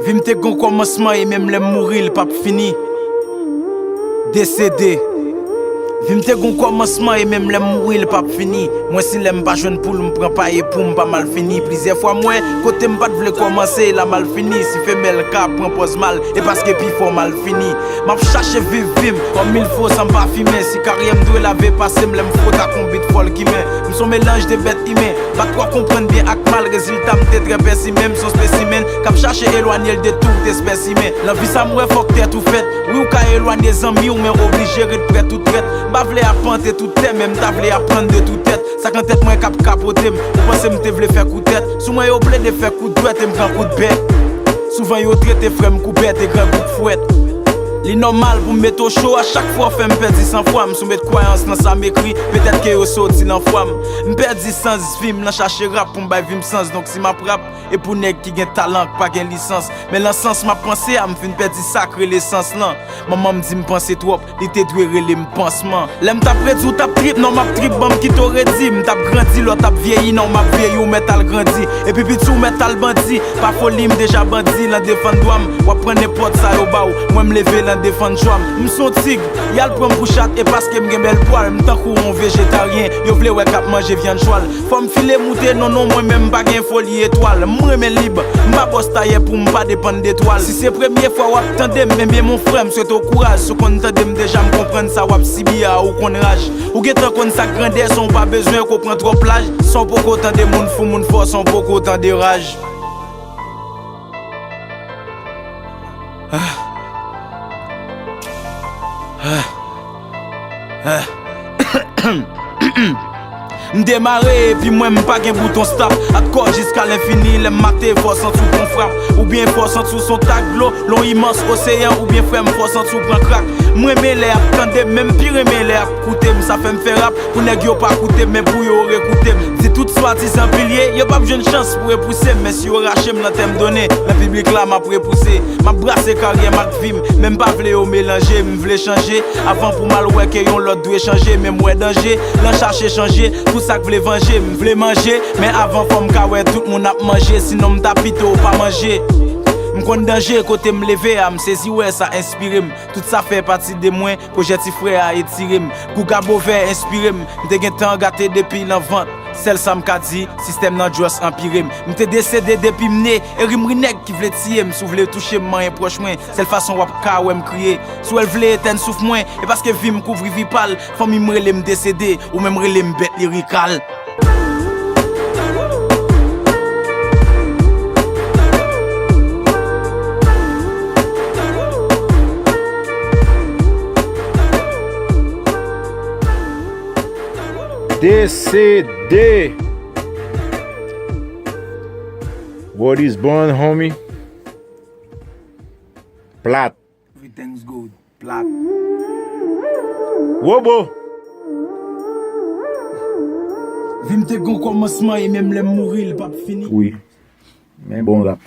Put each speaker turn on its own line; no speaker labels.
Vim te gon commencement et même les mourir, le pape fini. Décédé. Vim te gon commencement et même les mourir, le pape fini. Moi si l'aime pas jeune poule, m'prend pas et pour m'pas mal fini. Plusieurs fois moi, côté m'pas vle commencer, la mal fini. Si fait bel cas, prend pose mal, et parce que puis faut mal fini. M'a cherché vivre vim, comme il faut sans pas fumer. Si carrière m'doit laver passer, m'l'aime faut ta combit folle qui met. M'son mélange de bêtes humaines. Pas quoi comprendre bien ak mal, résultat m'te très pessimé. M'son spécimen, cap chercher éloigner de tout espèce humaine. La vie ça m'oué faut que t'es tout fait. Oui ou ka éloigner des amis ou mais obligé de prêt tout traite. M'pa vle apprendre tout tête, même ta vle apprendre de tout tête. Ça quand tête moi cap capoter, ou pensez m'te vle faire coup de tête. Sous moi yo ple de faire coup de droite et m'prend coup de bec. Souvent yo traité frère m'coupé et grand coup de fouette. Li normal pour mettre au chaud à chaque fois fait m'perdi 100 fois m'sou mettre croyance dans ça m'écrit peut-être que yo sorti dans foi m'perdi sans film nan chercher rap pour m'bay vim sens donc si m'a rap et pour nèg qui gen talent pas gen licence mais l'encens m'a pensé à m'fin perdi sacré l'essence là maman m'di m'penser trop li te dwe relé m'pansement l'aime t'a prédit ou t'a trip non m'a trip bam qui t'aurait dit m't'a grandi l'autre t'a vieilli non m'a vieilli ou metal grandi et puis pitou metal bandi pas folie déjà bandi la défendre douam ou prendre n'importe ça yo ba ou moi m'lever défendre joie m'son tigre y'a le prend pour chat et parce que m'gen bel poil m'tan kou on végétarien yo vle ouais k'ap manger viande cheval faut m'filer mouté non non moi même pas gen folie étoile m'remen libre m'pa boss tailler pour m'pa dépendre d'étoile si c'est première fois ou attendez même bien mon frère m'souhaite au courage ce qu'on entendem déjà m'comprendre ça ou si bien ou qu'on rage ou getan kon sa grandeur son pas besoin qu'on prend trop plage son pour autant de moun fou moun fort son pour autant de rage M'démarrer puis moi m'pas gen bouton stop accord jusqu'à l'infini les maté force en dessous qu'on frappe ou bien force en dessous son tag l'eau immense océan ou bien frère force en dessous prend crack moi mes l'air attendez même pire mes l'air écouter ça fait me faire rap pour nèg yo pas écouter mais pour yo écouter c'est tout soi-disant pilier y a pas besoin de chance pour repousser mais si yo rache me t'aime donner le public là m'a repousser m'a brasser carrière m'a vim même pas vle yo mélanger m'vle changer avant pour mal ouais que yon l'autre doit changer même ouais danger l'en chercher changer tout ça que vle venger m'vle manger mais avant faut m'ka ouais tout monde a manger sinon m'tapito pas manger m'konn danger côté m'lever à m'saisi ouais ça inspire tout ça fait partie de moi projet ti frère à étirer Kouka Beauvais inspiré m'te gen temps gâté depuis l'enfant celle ça m'ka dit système nan Joss empire m'te décédé depuis m'né et rimri nèg qui vle tirer m'sou vle toucher m'en proche moi c'est façon wap ka ouais m'crier sou elle vle éteindre souffle moi et parce que vie m'couvri vie pâle famille m'rele m'décédé ou même rele m'bête lyrical
Décédé. What is born, homie? Plat.
Everything's good plat
Wobo.
Vim te gon commencement et même les mourir le pas fini
Oui. Mais bon rap.